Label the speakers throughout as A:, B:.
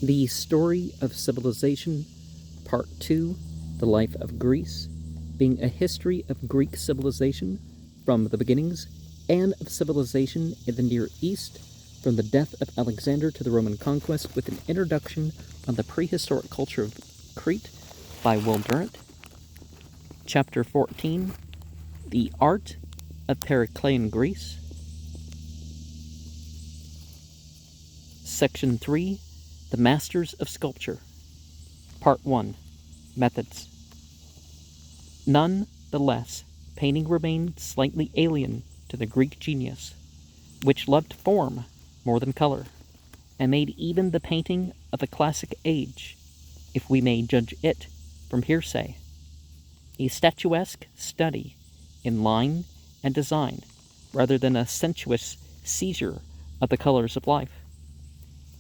A: The Story of Civilization, Part 2, The Life of Greece, being a history of Greek civilization from the beginnings and of civilization in the Near East from the death of Alexander to the Roman conquest, with an introduction on the prehistoric culture of Crete by Will Durant. Chapter 14, The Art of Periclean Greece. Section 3, The Masters of Sculpture. Part 1, Methods. None the less, painting remained slightly alien to the Greek genius, which loved form more than color, and made even the painting of the classic age, if we may judge it from hearsay, a statuesque study in line and design rather than a sensuous seizure of the colors of life.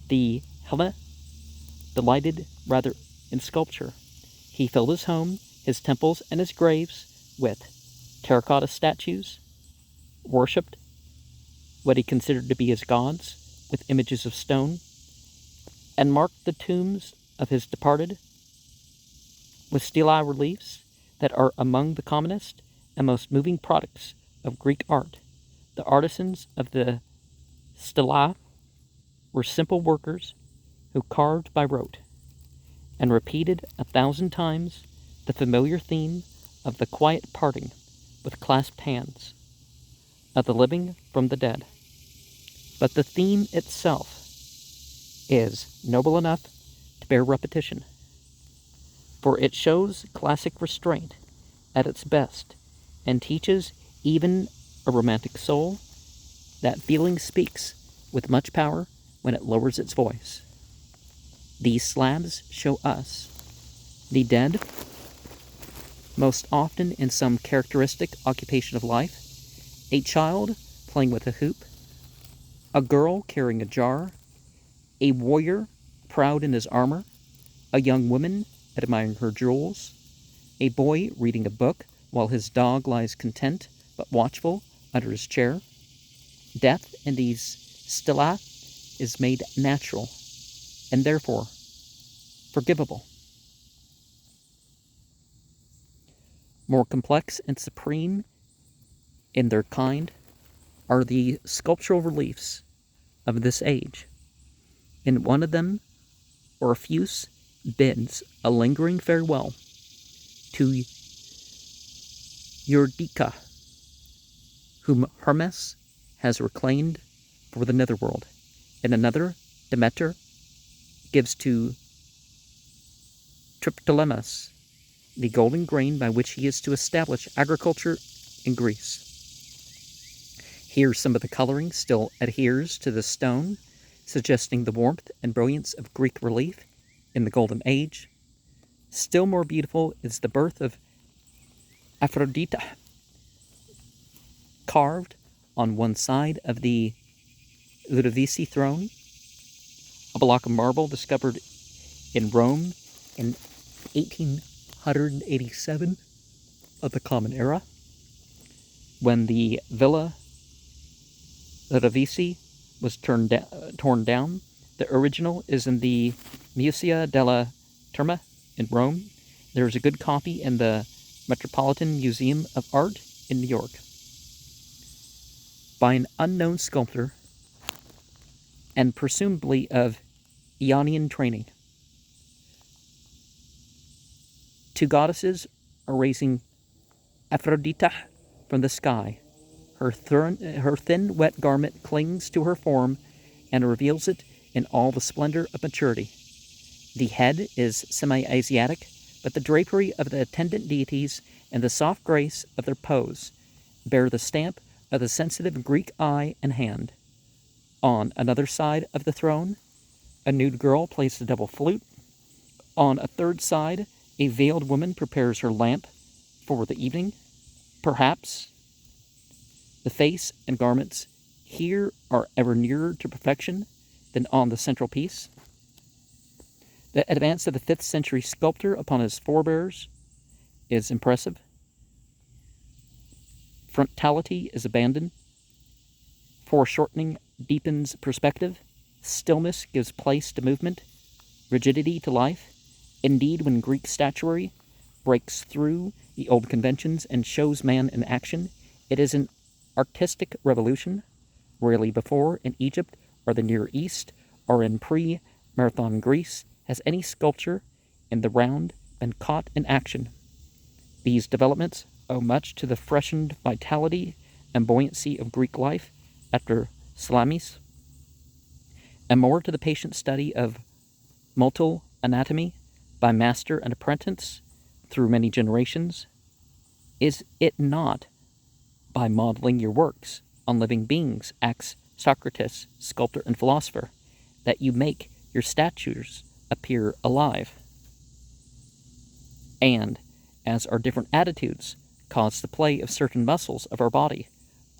A: The Hellene delighted rather in sculpture. He filled his home, his temples, and his graves with terracotta statues, worshipped what he considered to be his gods with images of stone, and marked the tombs of his departed with stelae reliefs that are among the commonest and most moving products of Greek art. The artisans of the stelae were simple workers who carved by rote and repeated 1,000 times the familiar theme of the quiet parting with clasped hands, of the living from the dead. But the theme itself is noble enough to bear repetition, for it shows classic restraint at its best and teaches even a romantic soul that feeling speaks with much power when it lowers its voice. These slabs show us the dead, most often in some characteristic occupation of life, a child playing with a hoop, a girl carrying a jar, a warrior proud in his armor, a young woman admiring her jewels, a boy reading a book while his dog lies content but watchful under his chair. Death in these stelae is made natural and therefore forgivable. More complex and supreme in their kind are the sculptural reliefs of this age. In one of them, Orpheus bids a lingering farewell to Eurydice, whom Hermes has reclaimed for the netherworld. In another, Demeter gives to Triptolemus the golden grain by which he is to establish agriculture in Greece. Here some of the coloring still adheres to the stone, suggesting the warmth and brilliance of Greek relief in the Golden Age. Still more beautiful is the birth of Aphrodite, carved on one side of the Ludovisi throne, a block of marble discovered in Rome in 1887 of the Common Era, when the Villa Ludovisi was torn down. The original is in the Musea della Terme in Rome. There is a good copy in the Metropolitan Museum of Art in New York, by an unknown sculptor and presumably of Ionian training. Two goddesses are raising Aphrodite from the sky. Her thin, wet garment clings to her form and reveals it in all the splendor of maturity. The head is semi-Asiatic, but the drapery of the attendant deities and the soft grace of their pose bear the stamp of the sensitive Greek eye and hand. On another side of the throne, a nude girl plays the double flute. On a third side, a veiled woman prepares her lamp for the evening. Perhaps the face and garments here are ever nearer to perfection than on the central piece. The advance of the 5th century sculptor upon his forebears is impressive. Frontality is abandoned. Foreshortening deepens perspective. Stillness gives place to movement. rigidity to life. Indeed, when Greek statuary breaks through the old conventions and shows man in action, it is an artistic revolution. Rarely before in Egypt or the Near East or in pre-Marathon Greece has any sculpture in the round been caught in action. These developments owe much to the freshened vitality and buoyancy of Greek life after Salamis, and more to the patient study of motile anatomy by master and apprentice through many generations. Is it not by modeling your works on living beings, asks Socrates, sculptor and philosopher, that you make your statues appear alive? And as our different attitudes cause the play of certain muscles of our body,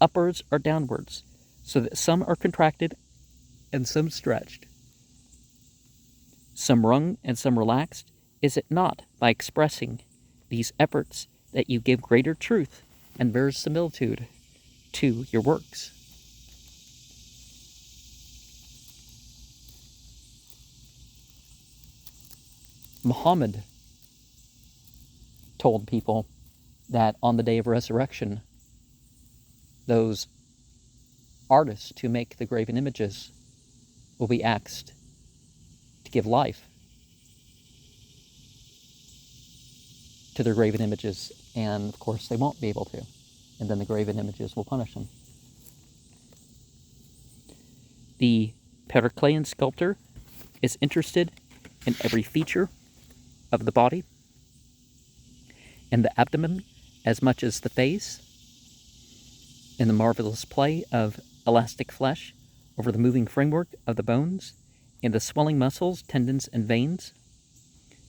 A: upwards or downwards, so that some are contracted and some stretched, some wrung and some relaxed, is it not by expressing these efforts that you give greater truth and verisimilitude to your works? Muhammad told people that on the day of resurrection, those artists who make the graven images will be asked to give life to their graven images, and of course they won't be able to, and then the graven images will punish them. The Periclean sculptor is interested in every feature of the body and the abdomen as much as the face, in the marvelous play of elastic flesh over the moving framework of the bones, in the swelling muscles, tendons, and veins,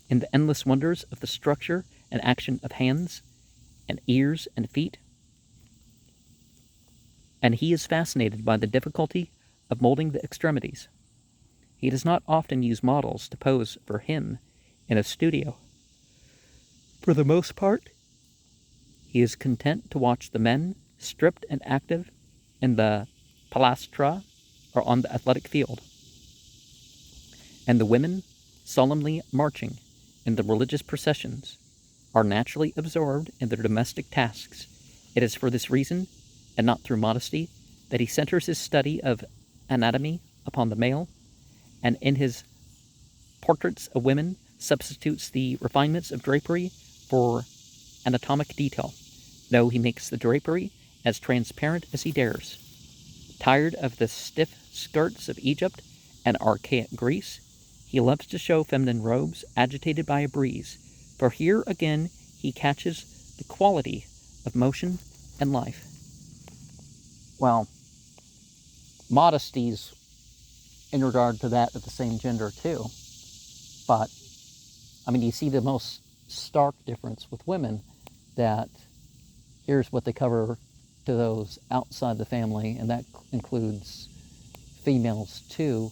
A: in the endless wonders of the structure and action of hands and ears and feet. And he is fascinated by the difficulty of molding the extremities. He does not often use models to pose for him in a studio. For the most part, he is content to watch the men, stripped and active, in the palastra or on the athletic field, and the women, solemnly marching in the religious processions, are naturally absorbed in their domestic tasks. It is for this reason, and not through modesty, that he centers his study of anatomy upon the male, and in his portraits of women substitutes the refinements of drapery for anatomic detail, though he makes the drapery as transparent as he dares. Tired of the stiff skirts of Egypt and archaic Greece, he loves to show feminine robes agitated by a breeze, for here again he catches the quality of motion and life. Well, modesty's in regard to that of the same gender too, but I mean, you see the most stark difference with women, that here's what they cover to those outside the family, and that includes females too.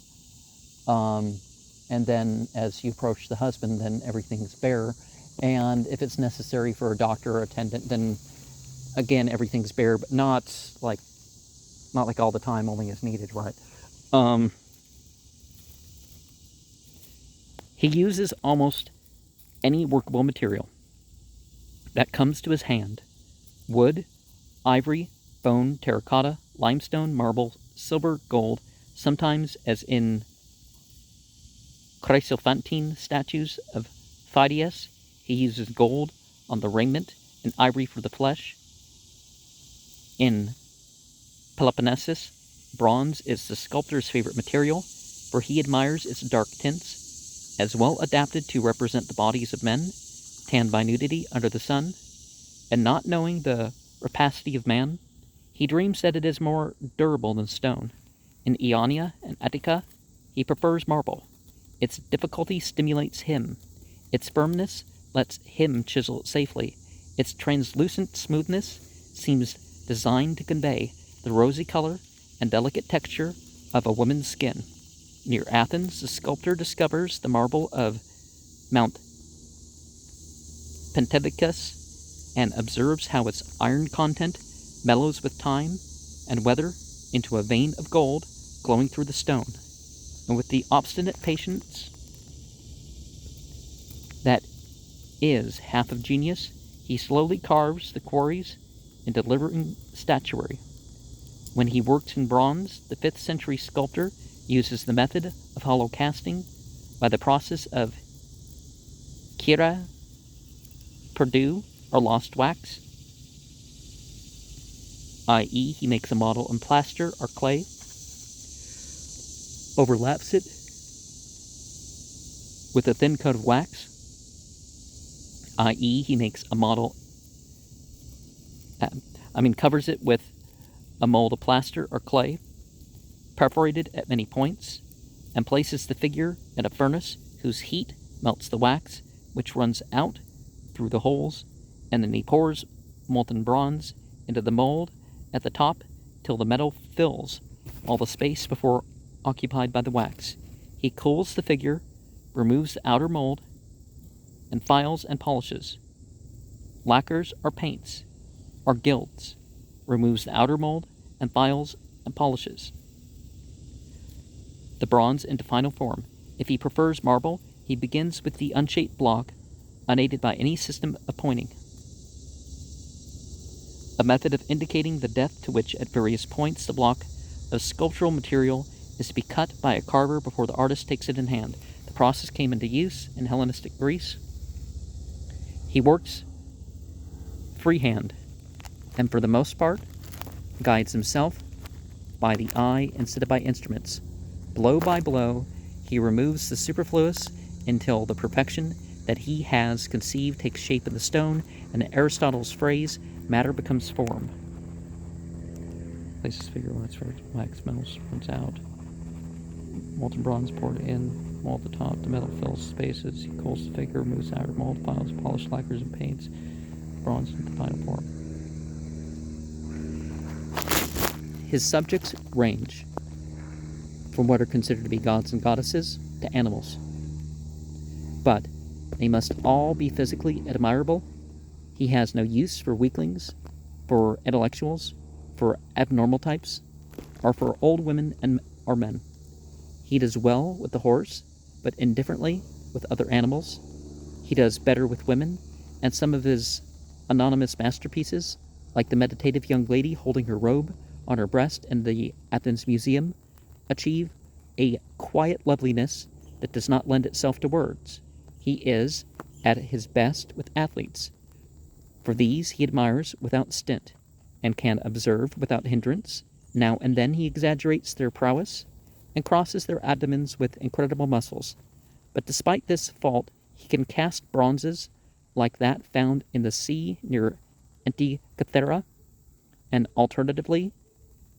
A: And then as you approach the husband, then everything's bare. And if it's necessary for a doctor or attendant, then again everything's bare, but not like all the time, only as needed, right? He uses almost any workable material that comes to his hand: wood, ivory, bone, terracotta, limestone, marble, silver, gold, sometimes, as in Chryselephantine statues of Phidias, he uses gold on the raiment and ivory for the flesh. In Peloponnesus, bronze is the sculptor's favorite material, for he admires its dark tints, as well adapted to represent the bodies of men, tanned by nudity under the sun. And not knowing the rapacity of man, he dreams that it is more durable than stone. In Ionia and Attica, he prefers marble. Its difficulty stimulates him. Its firmness lets him chisel it safely. Its translucent smoothness seems designed to convey the rosy color and delicate texture of a woman's skin. Near Athens, the sculptor discovers the marble of Mount Pentelicus and observes how its iron content mellows with time and weather into a vein of gold glowing through the stone. And with the obstinate patience that is half of genius, he slowly carves the quarries into living statuary. When he works in bronze, the 5th century sculptor uses the method of hollow casting by the process of kira perdu, or lost wax, i.e. he makes a model in plaster or clay, overlaps it with a thin coat of wax, i.e. he makes a model, covers it with a mold of plaster or clay, perforated at many points, and places the figure in a furnace whose heat melts the wax, which runs out through the holes, and then he pours molten bronze into the mold at the top till the metal fills all the space before occupied by the wax. He cools the figure, removes the outer mold, and files and polishes. Lacquers or paints, or gilds, removes the outer mold, and files and polishes the bronze into final form. If he prefers marble, he begins with the unshaped block, unaided by any system of pointing, a method of indicating the depth to which, at various points, the block of sculptural material is to be cut by a carver before the artist takes it in hand. The process came into use in Hellenistic Greece. He works freehand, and for the most part, guides himself by the eye instead of by instruments. Blow by blow, he removes the superfluous until the perfection that he has conceived takes shape in the stone, and in Aristotle's phrase, matter becomes form. Places figure when its wax metals runs out. Molten bronze poured in, mold the top, the metal fills spaces. He cools the figure, removes outer mold, files, polished lacquers and paints, bronze into the final form. His subjects range from what are considered to be gods and goddesses to animals. But they must all be physically admirable. He has no use for weaklings, for intellectuals, for abnormal types, or for old women or men. He does well with the horse, but indifferently with other animals. He does better with women, and some of his anonymous masterpieces, like the meditative young lady holding her robe on her breast in the Athens Museum, achieve a quiet loveliness that does not lend itself to words. He is at his best with athletes. For these he admires without stint, and can observe without hindrance. Now and then he exaggerates their prowess, and crosses their abdomens with incredible muscles. But despite this fault, he can cast bronzes like that found in the sea near Antikythera, and alternatively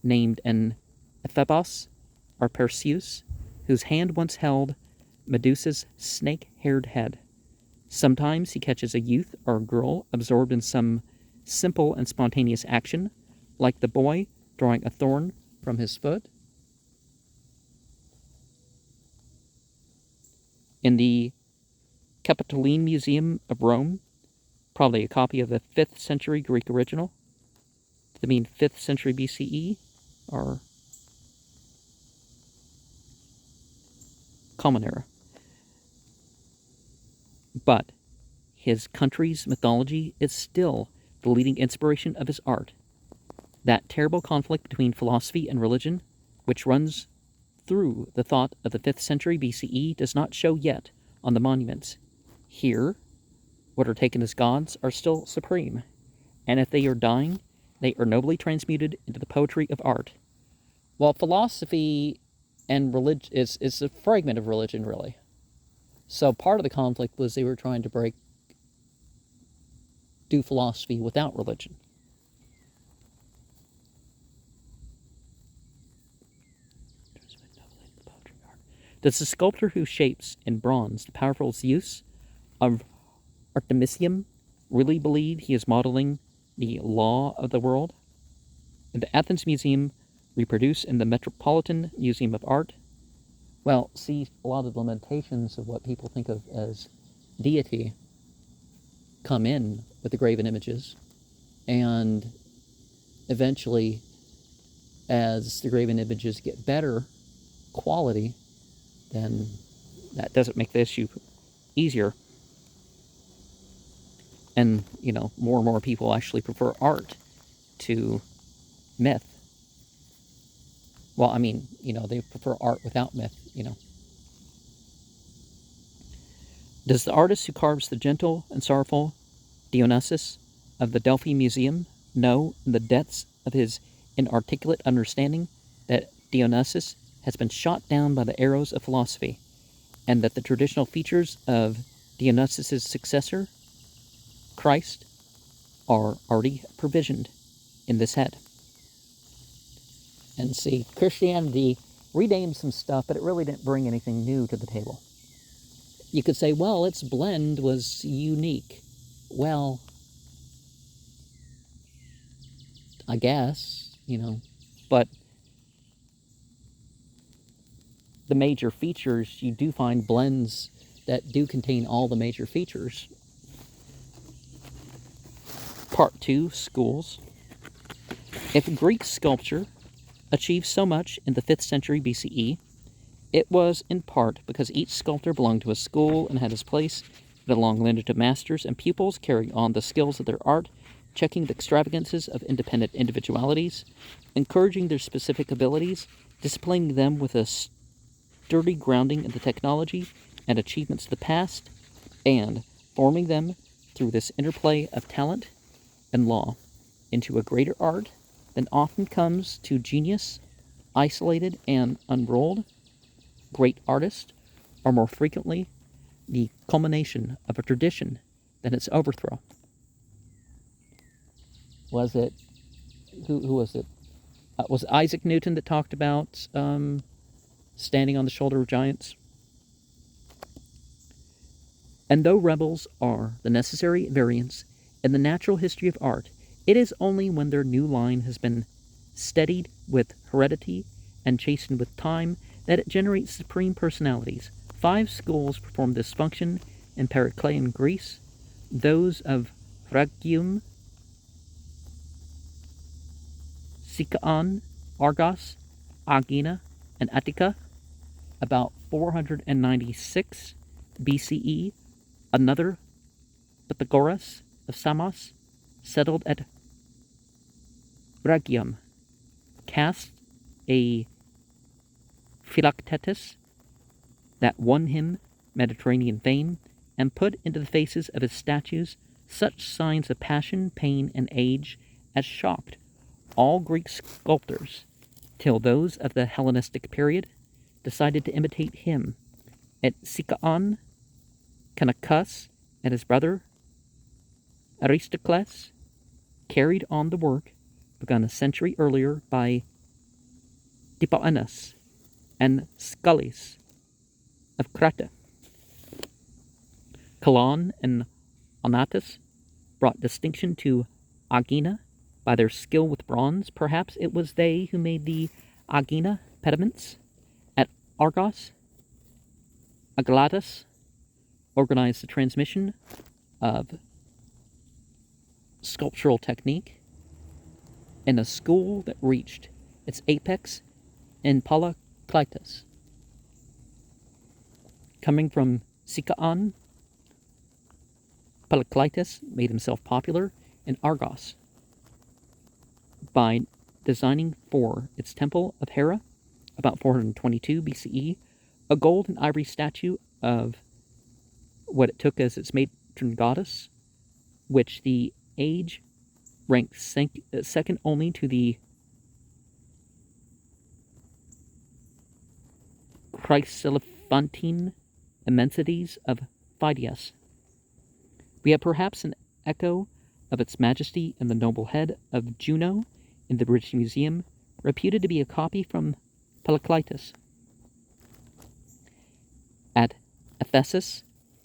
A: named an Ephebos or Perseus, whose hand once held Medusa's snake-haired head. Sometimes he catches a youth or a girl absorbed in some simple and spontaneous action, like the boy drawing a thorn from his foot. In the Capitoline Museum of Rome, probably a copy of the 5th century Greek original, to mean 5th century BCE, or Common Era. But his country's mythology is still the leading inspiration of his art. That terrible conflict between philosophy and religion, which runs through the thought of the 5th century BCE, does not show yet on the monuments. Here, what are taken as gods are still supreme, and if they are dying, they are nobly transmuted into the poetry of art. While philosophy and religion is a fragment of religion, really. So part of the conflict was they were trying to do philosophy without religion. Does the sculptor who shapes in bronze the powerful Zeus of Artemisium really believe he is modeling the law of the world? In the Athens Museum, reproduce in the Metropolitan Museum of Art, well, see, a lot of the limitations of what people think of as deity come in with the graven images, and eventually, as the graven images get better quality, then that doesn't make the issue easier. And, more and more people actually prefer art to myth. Well, they prefer art without myth. Does the artist who carves the gentle and sorrowful Dionysus of the Delphi Museum know in the depths of his inarticulate understanding that Dionysus has been shot down by the arrows of philosophy, and that the traditional features of Dionysus' successor, Christ, are already provisioned in this head? And see, Christianity renamed some stuff, but it really didn't bring anything new to the table. You could say, well, its blend was unique. Well, I guess, but the major features, you do find blends that do contain all the major features. Part 2, Schools. If Greek sculpture achieved so much in the 5th century BCE, it was in part because each sculptor belonged to a school and had his place, with a long lineage of masters and pupils carrying on the skills of their art, checking the extravagances of independent individualities, encouraging their specific abilities, disciplining them with a sturdy grounding in the technology and achievements of the past, and forming them through this interplay of talent and law into a greater art than often comes to genius, isolated and unrolled. Great artists are more frequently the culmination of a tradition than its overthrow. Was it, who was it? Was it Isaac Newton that talked about standing on the shoulder of giants? And though rebels are the necessary variants in the natural history of art, it is only when their new line has been steadied with heredity and chastened with time that it generates supreme personalities. 5 schools performed this function in Periclean Greece, those of Rhegium, Sicyon, Argos, Aegina, and Attica. About 496 BCE, another Pythagoras of Samos settled at Rhegium, cast a Philoctetus that won him Mediterranean fame, and put into the faces of his statues such signs of passion, pain, and age as shocked all Greek sculptors, till those of the Hellenistic period decided to imitate him. At Sicyon, Canachus and his brother Aristocles carried on the work begun a century earlier by Dipoenus and Scullius of Creta. Calon and Onatus brought distinction to Aegina by their skill with bronze. Perhaps it was they who made the Aegina pediments. At Argos, Aglatus organized the transmission of sculptural technique in a school that reached its apex in Polykleitos. Coming from Sicyon, Polykleitos made himself popular in Argos by designing for its temple of Hera, about 422 BCE, a gold and ivory statue of what it took as its matron goddess, which the age ranked second only to the chryselephantine immensities of Phidias. We have perhaps an echo of its majesty in the noble head of Juno in the British Museum, reputed to be a copy from Polykleitos. At Ephesus,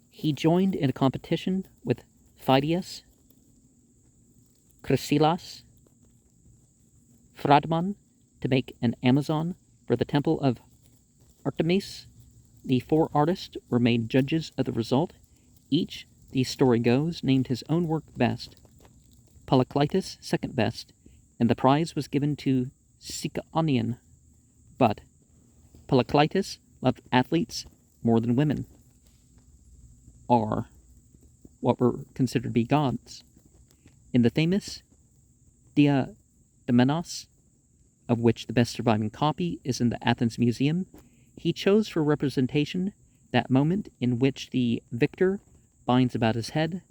A: he joined in a competition with Phidias, Chrysilas, Phragmon to make an Amazon for the temple of Artemis. The 4 artists were made judges of the result. Each, the story goes, named his own work best, Polykleitos second best, and the prize was given to Sicyonian. But Polykleitos loved athletes more than women. R. what were considered to be gods. In the famous Dia de Menos, of which the best surviving copy is in the Athens Museum, he chose for representation that moment in which the victor binds about his head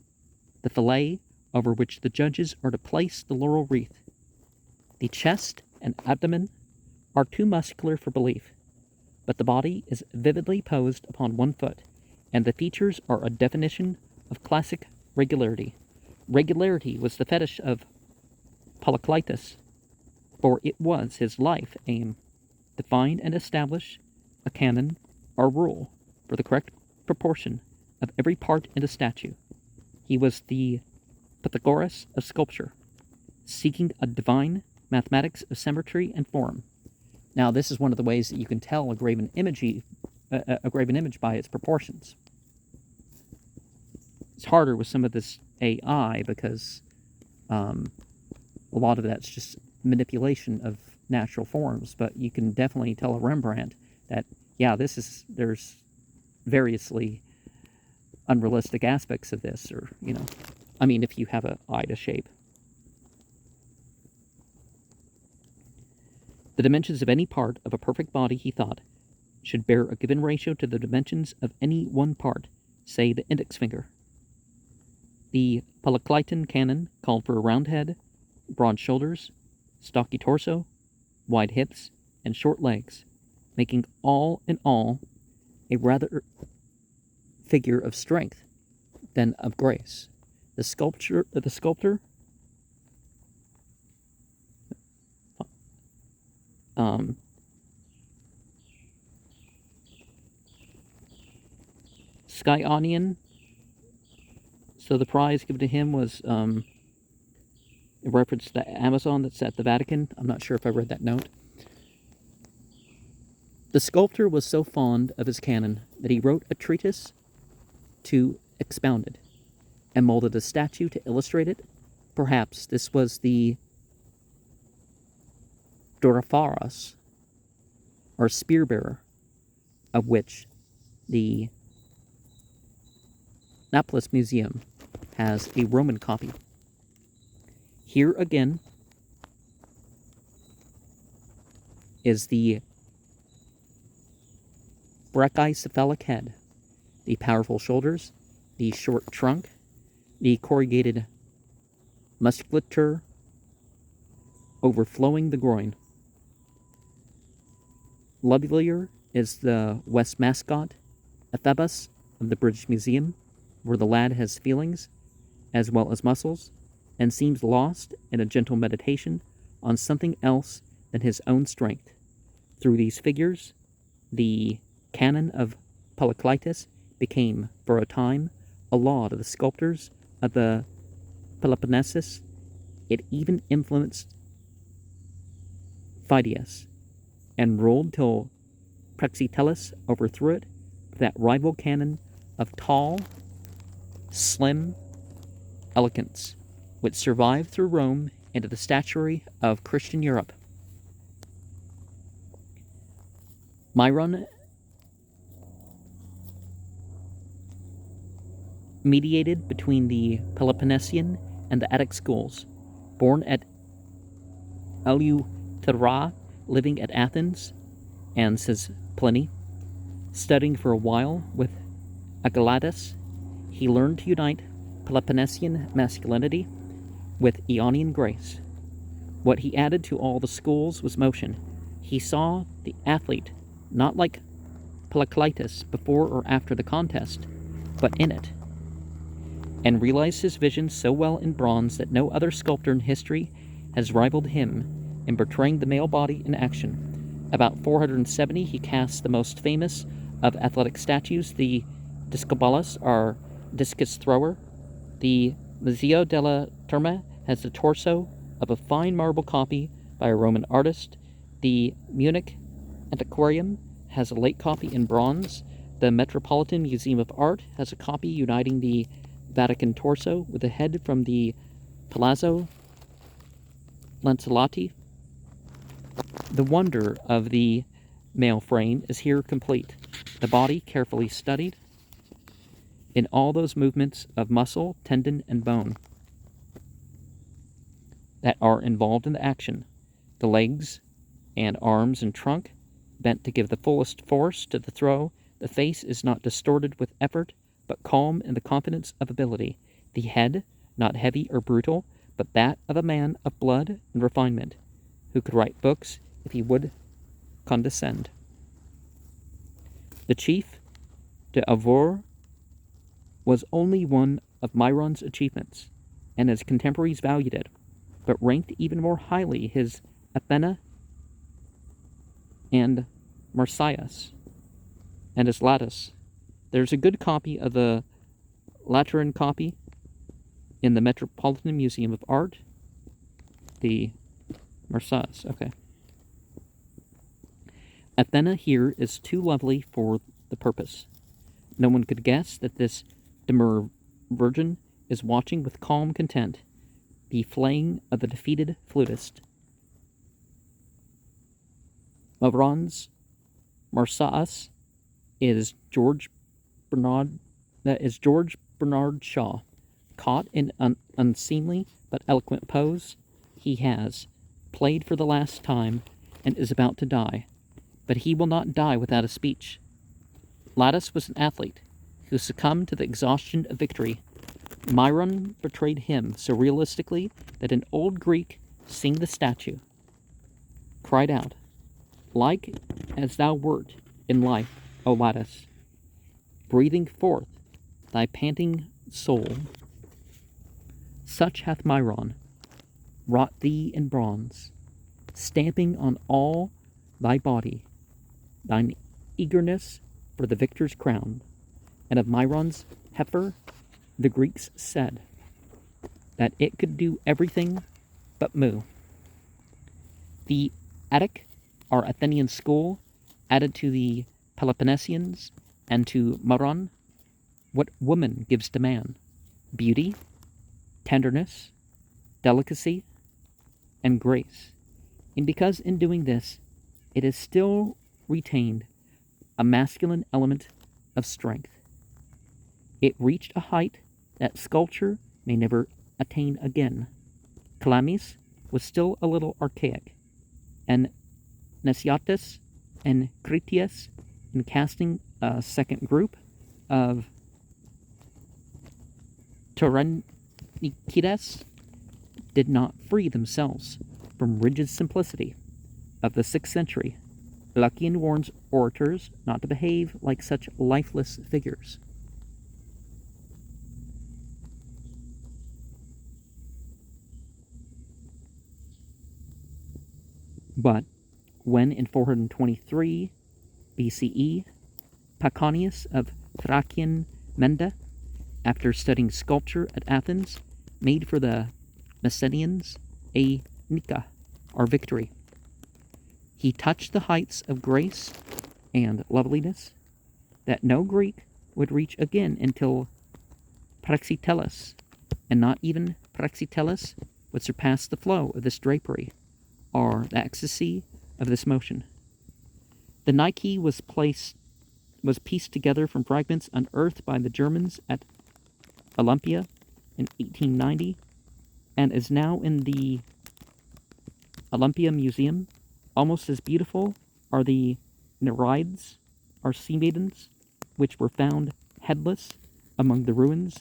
A: the fillet over which the judges are to place the laurel wreath. The chest and abdomen are too muscular for belief, but the body is vividly posed upon one foot, and the features are a definition of classic regularity. Regularity was the fetish of Periclean, for it was his life aim to find and establish a canon or rule for the correct proportion of every part in a statue. He was the Pythagoras of sculpture, seeking a divine mathematics of symmetry and form. Now, this is one of the ways that you can tell a graven image by its proportions. It's harder with some of this AI because a lot of that's just manipulation of natural forms, but you can definitely tell a Rembrandt that, yeah, there's variously unrealistic aspects of this, or, if you have an eye to shape. The dimensions of any part of a perfect body, he thought, should bear a given ratio to the dimensions of any one part, say the index finger. The Periclean canon called for a round head, broad shoulders, stocky torso, wide hips, and short legs, making all in all a rather figure of strength than of grace. The sculptor Skyonian, so the prize given to him was a reference to the Amazon that's at the Vatican. I'm not sure if I read that note. The sculptor was so fond of his canon that he wrote a treatise to expound it, and molded a statue to illustrate it. Perhaps this was the Dorapharos, or spear-bearer, of which the Naples Museum has a Roman copy. Here again is the brachycephalic head, the powerful shoulders, the short trunk, the corrugated musculature overflowing the groin. Lovelier is the West mascot, Ephebus, of the British Museum, where the lad has feelings as well as muscles, and seems lost in a gentle meditation on something else than his own strength. Through these figures, the canon of Periclean became, for a time, a law to the sculptors of the Peloponnesus. It even influenced Phidias, and ruled till Praxiteles overthrew it, that rival canon of tall, slim elegance, which survived through Rome into the statuary of Christian Europe. Myron mediated between the Peloponnesian and the Attic schools. Born at Eleuthera, living at Athens, and, says Pliny, studying for a while with Agelatus, he learned to unite Peloponnesian masculinity with Ionian grace. What he added to all the schools was motion. He saw the athlete not like Periclean before or after the contest, but in it, and realized his vision so well in bronze that no other sculptor in history has rivaled him in portraying the male body in action. About 470, he cast the most famous of athletic statues, the Discobolus, or discus thrower. The Museo della Terma has the torso of a fine marble copy by a Roman artist. The Munich Antiquarium has a late copy in bronze. The Metropolitan Museum of Art has a copy uniting the Vatican torso with a head from the Palazzo Lancelotti. The wonder of the male frame is here complete. The body carefully studied, in all those movements of muscle, tendon, and bone that are involved in the action, the legs and arms and trunk bent to give the fullest force to the throw, the face is not distorted with effort, but calm in the confidence of ability, the head not heavy or brutal, but that of a man of blood and refinement, who could write books if he would condescend. The chief d'oeuvre was only one of Myron's achievements, and his contemporaries valued it, but ranked even more highly his Athena and Marsyas, and his Latus. There's a good copy of the Lateran copy in the Metropolitan Museum of Art. The Marsyas, okay. Athena here is too lovely for the purpose. No one could guess that this demure virgin is watching with calm content the flaying of the defeated flutist. Mavron's Marsyas is George Bernard Shaw, caught in an unseemly but eloquent pose. He has played for the last time and is about to die, but he will not die without a speech. Latus was an athlete who succumbed to the exhaustion of victory. Myron portrayed him so realistically that an old Greek, seeing the statue, cried out, "Like as thou wert in life, O Latus, breathing forth thy panting soul, such hath Myron wrought thee in bronze, stamping on all thy body thine eagerness for the victor's crown." And of Myron's heifer, the Greeks said that it could do everything but moo. The Attic, our Athenian school, added to the Peloponnesians and to Myron what woman gives to man: beauty, tenderness, delicacy, and grace. And because in doing this, it has still retained a masculine element of strength. It reached a height that sculpture may never attain again. Calamis was still a little archaic, and Nesiatus and Critias, in casting a second group of Tyrannicides, did not free themselves from rigid simplicity of the 6th century. Lucian warns orators not to behave like such lifeless figures. But when in 423 BCE, Paconius of Thracian Menda, after studying sculpture at Athens, made for the Messenians a Nika, or victory. He touched the heights of grace and loveliness that no Greek would reach again until Praxiteles, and not even Praxiteles would surpass the flow of this drapery, or the ecstasy of this motion. The Nike was pieced together from fragments unearthed by the Germans at Olympia in 1890, and is now in the Olympia Museum. Almost as beautiful are the Nereids, or sea maidens, which were found headless among the ruins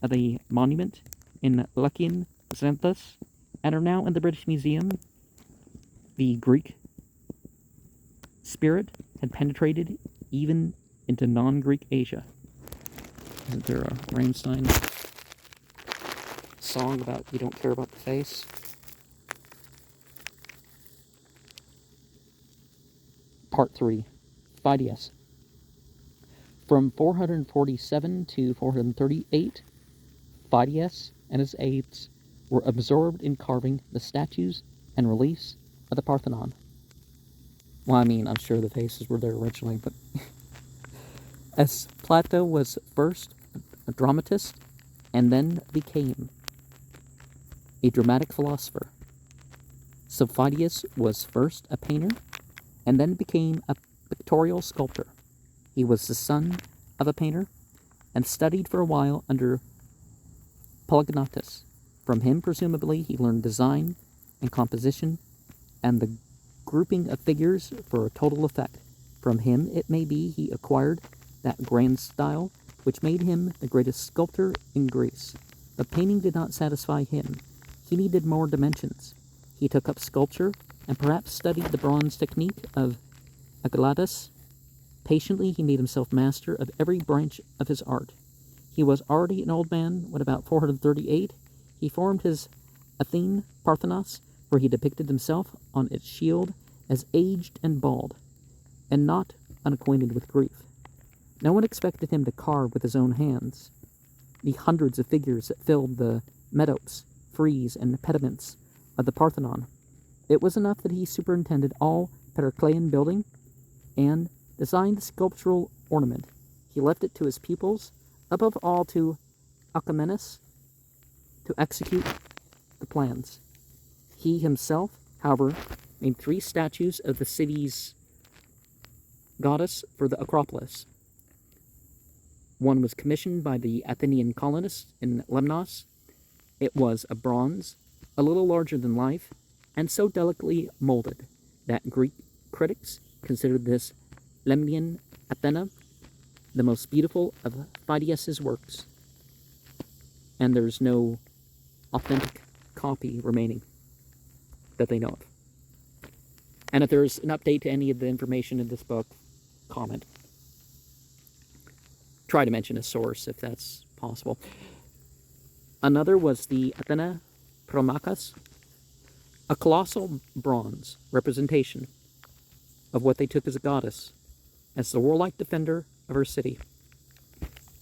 A: of a monument in Lucian Xanthus, and are now in the British Museum. The Greek spirit had penetrated even into non-Greek Asia. Isn't there a Rammstein song about you don't care about the face? Part 3. Phidias. From 447 to 438, Phidias and his aides were absorbed in carving the statues and reliefs of the Parthenon. Well, I mean, I'm sure the faces were there originally, but as Plato was first a dramatist and then became a dramatic philosopher, so Phidias was first a painter and then became a pictorial sculptor. He was the son of a painter and studied for a while under Polygnotus. From him, presumably, he learned design and composition and the grouping of figures for a total effect. From him, it may be, he acquired that grand style which made him the greatest sculptor in Greece. But painting did not satisfy him. He needed more dimensions. He took up sculpture and perhaps studied the bronze technique of Agelatus. Patiently, he made himself master of every branch of his art. He was already an old man when about 438 he formed his Athene Parthenos, where he depicted himself on its shield as aged and bald, and not unacquainted with grief. No one expected him to carve with his own hands the hundreds of figures that filled the metopes, frieze, and pediments of the Parthenon. It was enough that he superintended all Periclean building and designed the sculptural ornament. He left it to his pupils, above all to Alcamenus, to execute the plans. He himself, however, made 3 statues of the city's goddess for the Acropolis. One was commissioned by the Athenian colonists in Lemnos. It was of bronze, a little larger than life, and so delicately molded that Greek critics considered this Lemnian Athena the most beautiful of Phidias's works. And there's no authentic copy remaining that they know of. And if there's an update to any of the information in this book, comment. Try to mention a source if that's possible. Another was the Athena Promachus, a colossal bronze representation of what they took as a goddess, as the warlike defender of her city.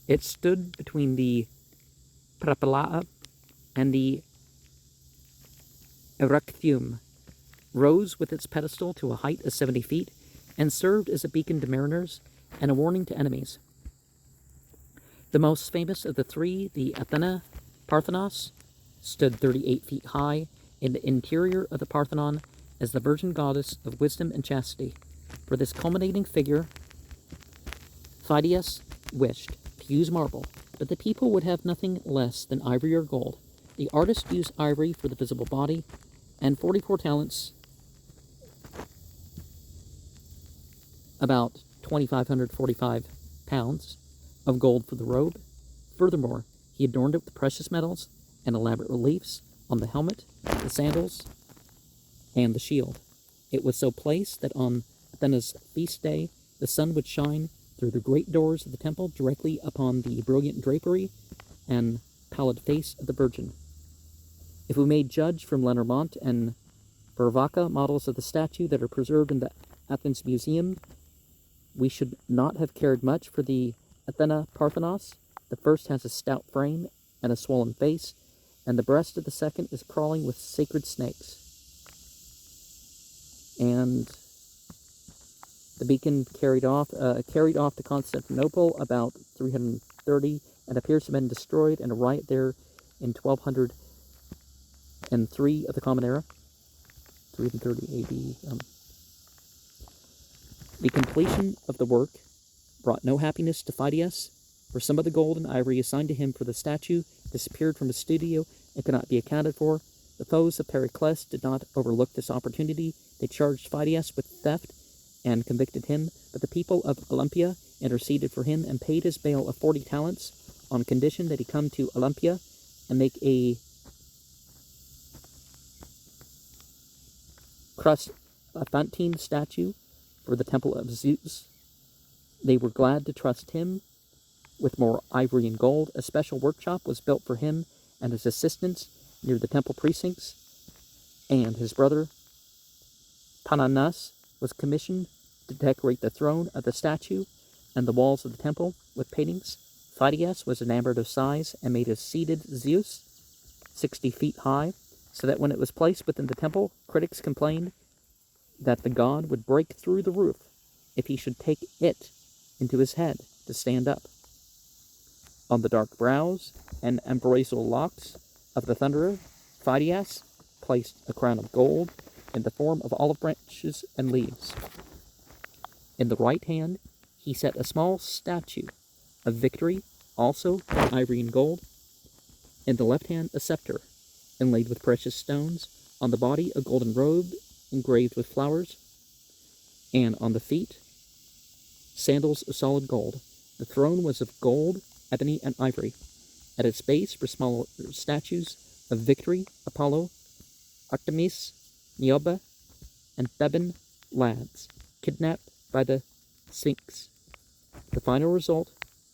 A: It stood between the Prapelaa and the Erechtheum, rose with its pedestal to a height of 70 feet, and served as a beacon to mariners and a warning to enemies. The most famous of the 3, the Athena Parthenos, stood 38 feet high in the interior of the Parthenon as the virgin goddess of wisdom and chastity. For this culminating figure, Phidias wished to use marble, but the people would have nothing less than ivory or gold. The artist used ivory for the visible body, and 44 talents, about 2,545 pounds, of gold for the robe. Furthermore, he adorned it with precious metals and elaborate reliefs on the helmet, the sandals, and the shield. It was so placed that on Athena's feast day, the sun would shine through the great doors of the temple directly upon the brilliant drapery and pallid face of the Virgin. If we may judge from Lenormant and Vervaca models of the statue that are preserved in the Athens Museum, we should not have cared much for the Athena Parthenos. The first has a stout frame and a swollen face, and the breast of the second is crawling with sacred snakes. And the beacon carried off to Constantinople about 330 and appears to have been destroyed in a riot there in 1203 of the Common Era, 330 AD. The completion of the work brought no happiness to Phidias, for some of the gold and ivory assigned to him for the statue disappeared from his studio and could not be accounted for. The foes of Pericles did not overlook this opportunity. They charged Phidias with theft and convicted him, but the people of Olympia interceded for him and paid his bail of 40 talents on condition that he come to Olympia and make a Chrysantine statue for the temple of Zeus. They were glad to trust him with more ivory and gold. A special workshop was built for him and his assistants near the temple precincts, and his brother Pananas was commissioned to decorate the throne of the statue and the walls of the temple with paintings. Phidias was enamored of size and made a seated Zeus 60 feet high, so that when it was placed within the temple, critics complained that the god would break through the roof if he should take it into his head to stand up. On the dark brows and ambrosial locks of the thunderer, Phidias placed a crown of gold in the form of olive branches and leaves. In the right hand, he set a small statue of victory also ivory and gold. In the left hand, a scepter, inlaid with precious stones. On the body, a golden robe, engraved with flowers. And on the feet, sandals of solid gold. The throne was of gold, ebony, and ivory. At its base were smaller statues of Victory, Apollo, Artemis, Niobe, and Theban lads, kidnapped by the Sphinx. The final result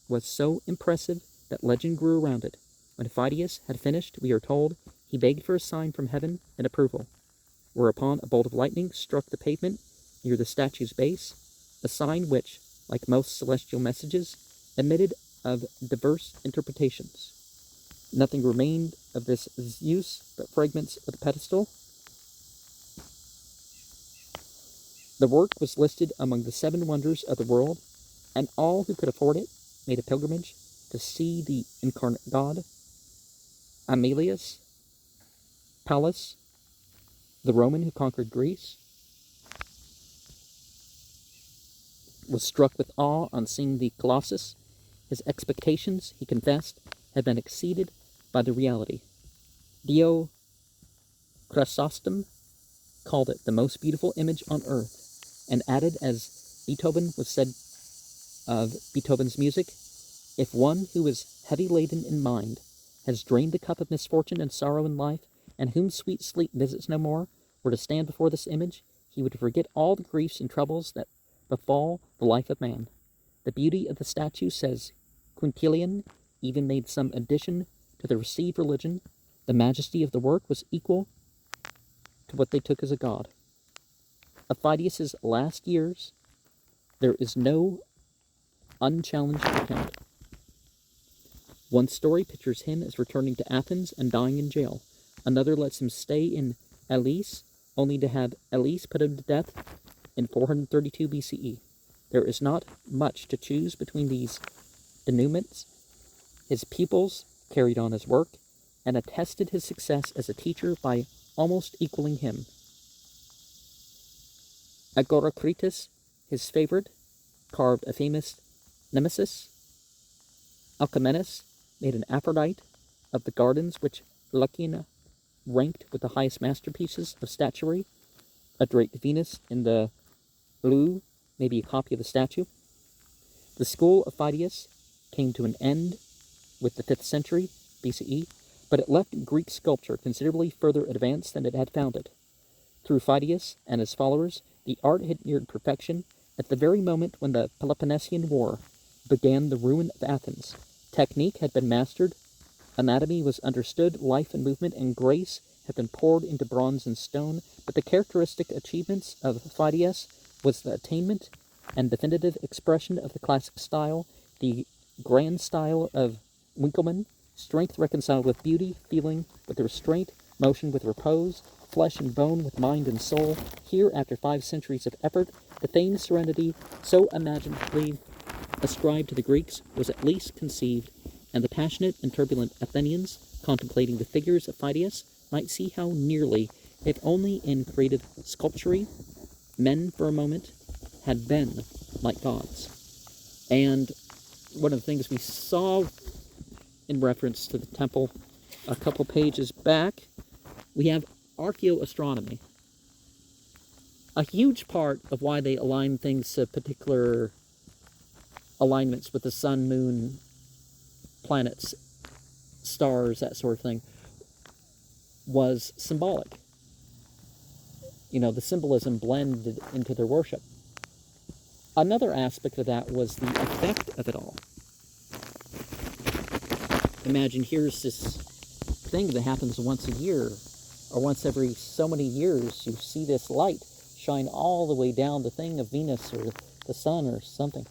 A: was so impressive that legend grew around it. When Phidias had finished, we are told, he begged for a sign from heaven in approval, whereupon a bolt of lightning struck the pavement near the statue's base, a sign which, like most celestial messages, admitted of diverse interpretations. Nothing remained of this use but fragments of the pedestal. The work was listed among the 7 wonders of the world, and all who could afford it made a pilgrimage to see the incarnate God. Amelius, Pallas, the Roman who conquered Greece, was struck with awe on seeing the Colossus. His expectations, he confessed, had been exceeded by the reality. Dio Chrysostom called it the most beautiful image on earth, and added, as Beethoven was said of Beethoven's music, if one who is heavy laden in mind has drained the cup of misfortune and sorrow in life, and whom sweet sleep visits no more, were to stand before this image, he would forget all the griefs and troubles that befall the life of man. The beauty of the statue, says Quintilian, even made some addition to the received religion. The majesty of the work was equal to what they took as a god. Of Phidias's last years, there is no unchallenged account. One story pictures him as returning to Athens and dying in jail. Another lets him stay in Elis, only to have Elis put him to death in 432 BCE. There is not much to choose between these denouements. His pupils carried on his work and attested his success as a teacher by almost equaling him. Agoracritus, his favorite, carved a famous Nemesis. Alcamenus made an Aphrodite of the gardens which Lucian ranked with the highest masterpieces of statuary. A draped Venus in the blue may be a copy of the statue. The school of Phidias came to an end with the 5th century BCE, but it left Greek sculpture considerably further advanced than it had found it. Through Phidias and his followers, the art had neared perfection. At the very moment when the Peloponnesian War began the ruin of Athens, technique had been mastered, anatomy was understood, life and movement and grace had been poured into bronze and stone, but the characteristic achievements of Phidias was the attainment and definitive expression of the classic style, the grand style of Winckelmann, strength reconciled with beauty, feeling with restraint, motion with repose, flesh and bone with mind and soul. Here, after 5 centuries of effort, the feigned serenity so imaginatively ascribed to the Greeks was at least conceived, and the passionate and turbulent Athenians, contemplating the figures of Phidias, might see how nearly, if only in creative sculpture, men for a moment had been like gods. And one of the things we saw in reference to the temple a couple pages back, we have archaeoastronomy. A huge part of why they align things to particular alignments with the sun, moon, planets, stars, that sort of thing, was symbolic. You know, the symbolism blended into their worship. Another aspect of that was the effect of it all. Imagine here's this thing that happens once a year, or once every so many years, you see this light shine all the way down the thing of Venus or the sun or something.